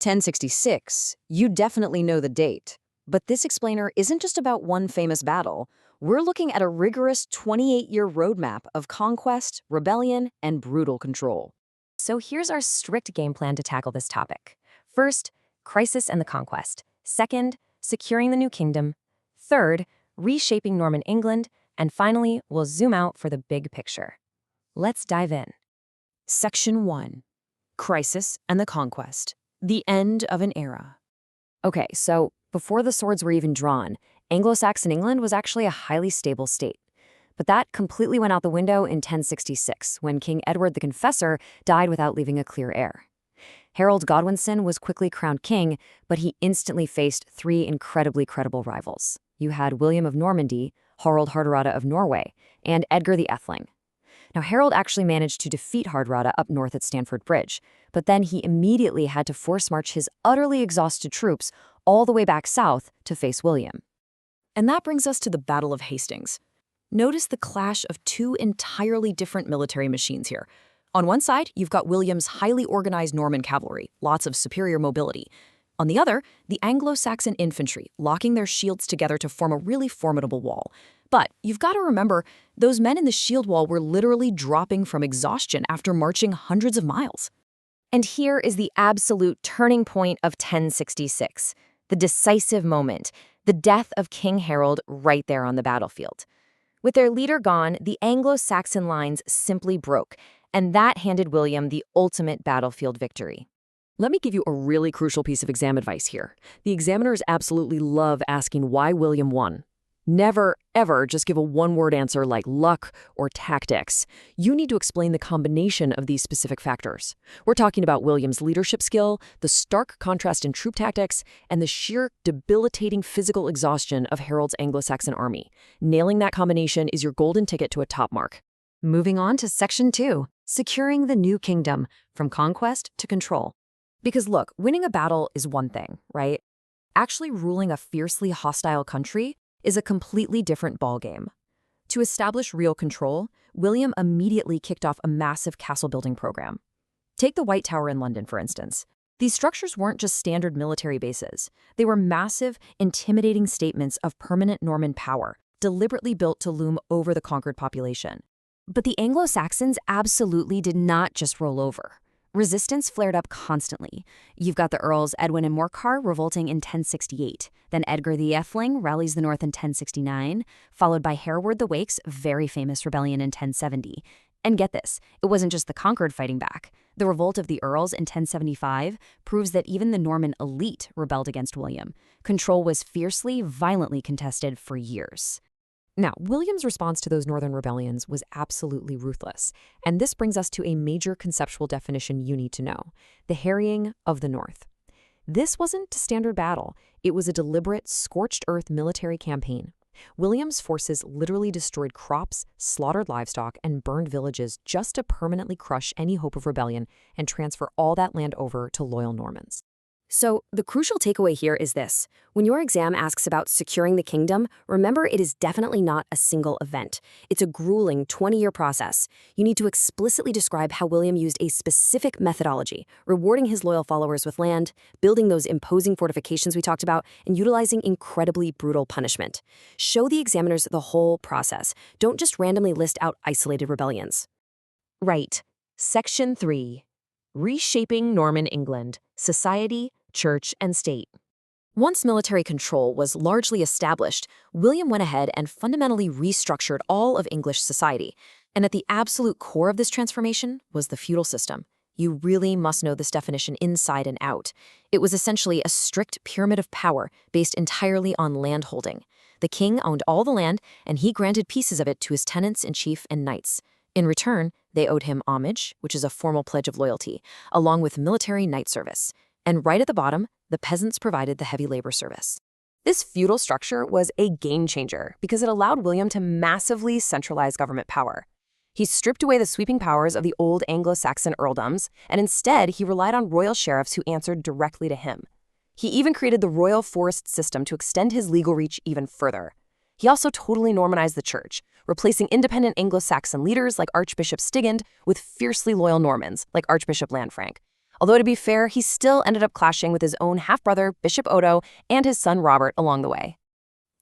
1066, you definitely know the date. But this explainer isn't just about one famous battle. We're looking at a rigorous 28-year roadmap of conquest, rebellion, and brutal control. So here's our strict game plan to tackle this topic. First, crisis and the conquest. Second, securing the new kingdom. Third, reshaping Norman England. And finally, we'll zoom out for the big picture. Let's dive in. Section 1. Crisis and the Conquest. The end of an era. Okay, so before the swords were even drawn, Anglo-Saxon England was actually a highly stable state. But that completely went out the window in 1066, when King Edward the Confessor died without leaving a clear heir. Harold Godwinson was quickly crowned king, but he instantly faced three incredibly credible rivals. You had William of Normandy, Harald Hardrada of Norway, and Edgar the Etheling. Now, Harold actually managed to defeat Hardrada up north at Stamford Bridge, but then he immediately had to force march his utterly exhausted troops all the way back south to face William. And that brings us to the Battle of Hastings. Notice the clash of two entirely different military machines here. On one side, you've got William's highly organized Norman cavalry, lots of superior mobility. On the other, the Anglo-Saxon infantry, locking their shields together to form a really formidable wall. But you've got to remember, those men in the shield wall were literally dropping from exhaustion after marching hundreds of miles. And here is the absolute turning point of 1066, the decisive moment, the death of King Harold right there on the battlefield. With their leader gone, the Anglo-Saxon lines simply broke, and that handed William the ultimate battlefield victory. Let me give you a really crucial piece of exam advice here. The examiners absolutely love asking why William won. Never, ever just give a one-word answer like luck or tactics. You need to explain the combination of these specific factors. We're talking about William's leadership skill, the stark contrast in troop tactics, and the sheer debilitating physical exhaustion of Harold's Anglo-Saxon army. Nailing that combination is your golden ticket to a top mark. Moving on to Section 2, securing the new kingdom, from conquest to control. Because look, winning a battle is one thing, right? Actually ruling a fiercely hostile country is a completely different ballgame. To establish real control, William immediately kicked off a massive castle-building program. Take the White Tower in London, for instance. These structures weren't just standard military bases. They were massive, intimidating statements of permanent Norman power, deliberately built to loom over the conquered population. But the Anglo-Saxons absolutely did not just roll over. Resistance flared up constantly. You've got the Earls Edwin and Morcar revolting in 1068. Then Edgar the Etheling rallies the north in 1069, followed by Hereward the Wake's very famous rebellion in 1070. And get this, it wasn't just the conquered fighting back. The revolt of the Earls in 1075 proves that even the Norman elite rebelled against William. Control was fiercely, violently contested for years. Now, William's response to those northern rebellions was absolutely ruthless, and this brings us to a major conceptual definition you need to know: the harrying of the North. This wasn't a standard battle. It was a deliberate, scorched-earth military campaign. William's forces literally destroyed crops, slaughtered livestock, and burned villages just to permanently crush any hope of rebellion and transfer all that land over to loyal Normans. So, the crucial takeaway here is this. When your exam asks about securing the kingdom, remember it is definitely not a single event. It's a grueling 20-year process. You need to explicitly describe how William used a specific methodology, rewarding his loyal followers with land, building those imposing fortifications we talked about, and utilizing incredibly brutal punishment. Show the examiners the whole process. Don't just randomly list out isolated rebellions. Right. Section 3. Reshaping Norman England, Society, Church, and State. Once military control was largely established, William went ahead and fundamentally restructured all of English society. And at the absolute core of this transformation was the feudal system. You really must know this definition inside and out. It was essentially a strict pyramid of power based entirely on landholding. The king owned all the land, and he granted pieces of it to his tenants-in-chief and knights. In return, they owed him homage, which is a formal pledge of loyalty, along with military knight service. And right at the bottom, the peasants provided the heavy labor service. This feudal structure was a game changer because it allowed William to massively centralize government power. He stripped away the sweeping powers of the old Anglo-Saxon earldoms, and instead he relied on royal sheriffs who answered directly to him. He even created the royal forest system to extend his legal reach even further. He also totally Normanized the church, replacing independent Anglo-Saxon leaders like Archbishop Stigand with fiercely loyal Normans like Archbishop Lanfranc. Although to be fair, he still ended up clashing with his own half-brother, Bishop Odo, and his son Robert along the way.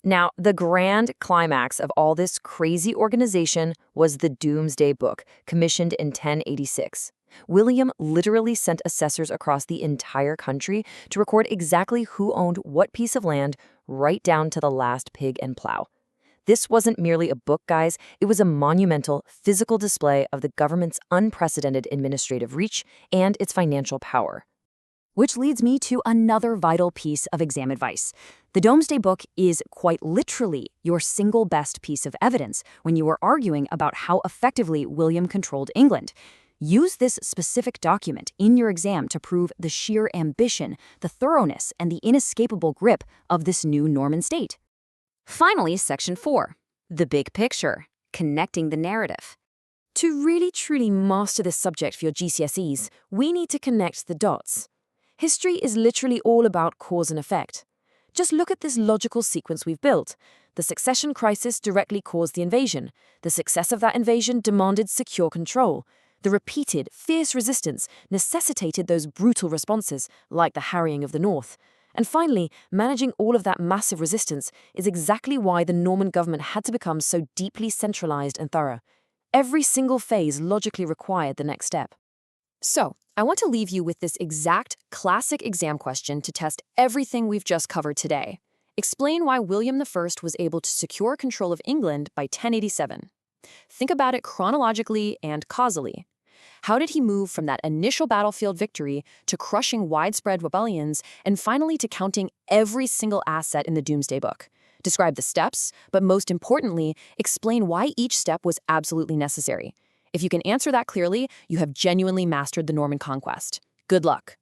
Now, the grand climax of all this crazy organization was the Domesday Book, commissioned in 1086. William literally sent assessors across the entire country to record exactly who owned what piece of land, right down to the last pig and plow. This wasn't merely a book, guys. It was a monumental, physical display of the government's unprecedented administrative reach and its financial power. Which leads me to another vital piece of exam advice. The Domesday Book is quite literally your single best piece of evidence when you are arguing about how effectively William controlled England. Use this specific document in your exam to prove the sheer ambition, the thoroughness, and the inescapable grip of this new Norman state. Finally, Section 4, the big picture, connecting the narrative. To really truly master this subject for your GCSEs, we need to connect the dots. History is literally all about cause and effect. Just look at this logical sequence we've built. The succession crisis directly caused the invasion. The success of that invasion demanded secure control. The repeated, fierce resistance necessitated those brutal responses, like the harrying of the North. And finally, managing all of that massive resistance is exactly why the Norman government had to become so deeply centralized and thorough. Every single phase logically required the next step. So, I want to leave you with this exact classic exam question to test everything we've just covered today. Explain why William I was able to secure control of England by 1087. Think about it chronologically and causally. How did he move from that initial battlefield victory to crushing widespread rebellions and finally to counting every single asset in the Domesday Book? Describe the steps, but most importantly, explain why each step was absolutely necessary. If you can answer that clearly, you have genuinely mastered the Norman conquest. Good luck.